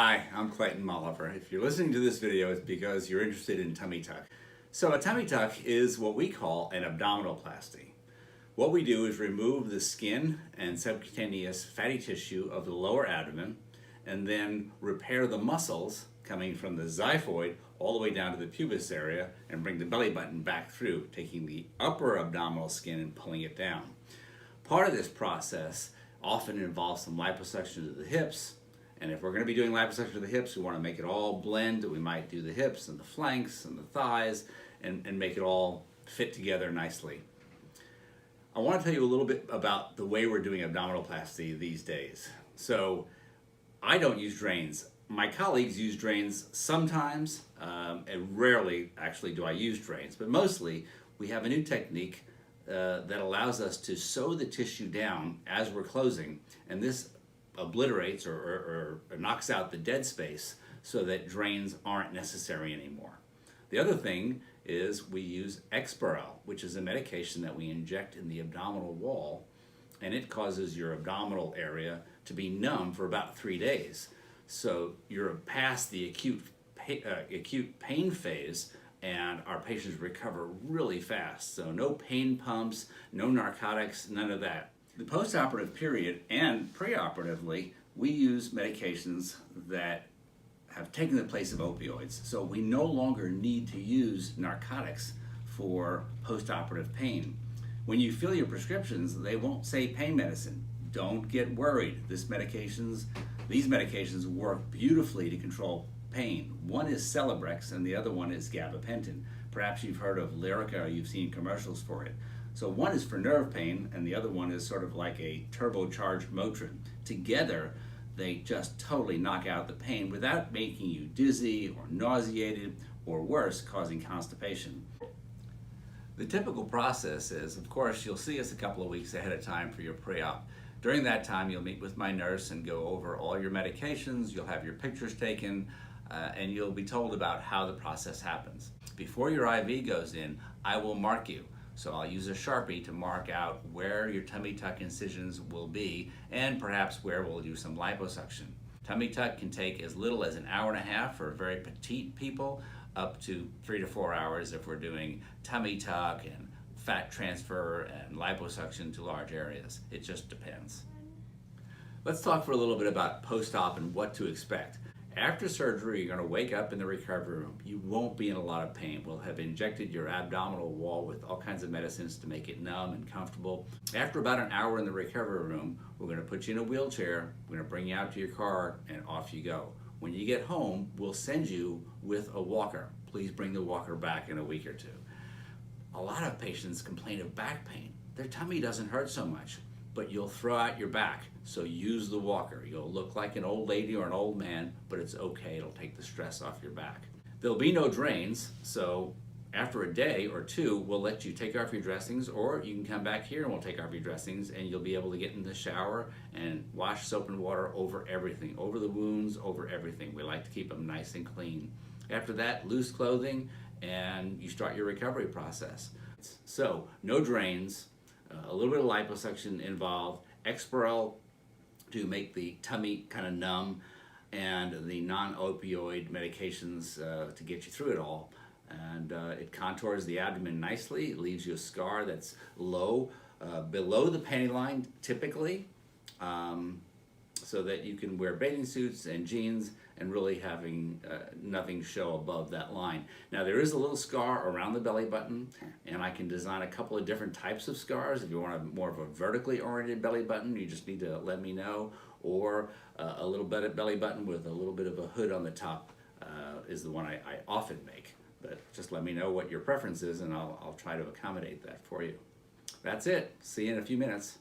Hi, I'm Clayton Moliver. If you're listening to this video, it's because you're interested in tummy tuck. So a tummy tuck is what we call an abdominoplasty. What we do is remove the skin and subcutaneous fatty tissue of the lower abdomen and then repair the muscles coming from the xiphoid all the way down to the pubis area and bring the belly button back through, taking the upper abdominal skin and pulling it down. Part of this process often involves some liposuction of the hips. And if we're going to be doing liposuction of the hips, we want to make it all blend. We might do the hips and the flanks and the thighs and make it all fit together nicely. I want to tell you a little bit about the way we're doing abdominoplasty these days. So I don't use drains. My colleagues use drains sometimes, and rarely actually do I use drains, but mostly we have a new technique that allows us to sew the tissue down as we're closing, and this obliterates or knocks out the dead space so that drains aren't necessary anymore. The other thing is we use PreOp, which is a medication that we inject in the abdominal wall, and it causes your abdominal area to be numb for about 3 days. So you're past the acute pain phase, and our patients recover really fast. So no pain pumps, no narcotics, none of that. The postoperative period and preoperatively, we use medications that have taken the place of opioids. So we no longer need to use narcotics for postoperative pain. When you fill your prescriptions, they won't say pain medicine. Don't get worried. These medications work beautifully to control pain. One is Celebrex and the other one is gabapentin. Perhaps you've heard of Lyrica or you've seen commercials for it. So one is for nerve pain and the other one is sort of like a turbocharged Motrin. Together, they just totally knock out the pain without making you dizzy or nauseated or worse, causing constipation. The typical process is, of course, you'll see us a couple of weeks ahead of time for your pre-op. During that time, you'll meet with my nurse and go over all your medications, you'll have your pictures taken, and you'll be told about how the process happens. Before your IV goes in, I will mark you. So I'll use a Sharpie to mark out where your tummy tuck incisions will be and perhaps where we'll do some liposuction. Tummy tuck can take as little as an hour and a half for very petite people, up to 3 to 4 hours if we're doing tummy tuck and fat transfer and liposuction to large areas. It just depends. Let's talk for a little bit about post-op and what to expect. After surgery, you're going to wake up in the recovery room. You won't be in a lot of pain. We'll have injected your abdominal wall with all kinds of medicines to make it numb and comfortable. After about an hour in the recovery room, we're going to put you in a wheelchair, we're going to bring you out to your car, and off you go. When you get home, we'll send you with a walker. Please bring the walker back in a week or two. A lot of patients complain of back pain. Their tummy doesn't hurt so much, but you'll throw out your back, so use the walker. You'll look like an old lady or an old man, but it's okay, it'll take the stress off your back. There'll be no drains, so after a day or two, we'll let you take off your dressings, or you can come back here and we'll take off your dressings, and you'll be able to get in the shower and wash soap and water over everything, over the wounds, over everything. We like to keep them nice and clean. After that, loose clothing, and you start your recovery process. So, no drains, a little bit of liposuction involved, PreOp to make the tummy kind of numb, and the non-opioid medications to get you through it all. And it contours the abdomen nicely. It leaves you a scar that's low, below the panty line typically, so that you can wear bathing suits and jeans and really having nothing show above that line. Now there is a little scar around the belly button, and I can design a couple of different types of scars. If you want more of a vertically oriented belly button, you just need to let me know, or a little bit of belly button with a little bit of a hood on the top is the one I often make. But just let me know what your preference is and I'll try to accommodate that for you. That's it. See you in a few minutes.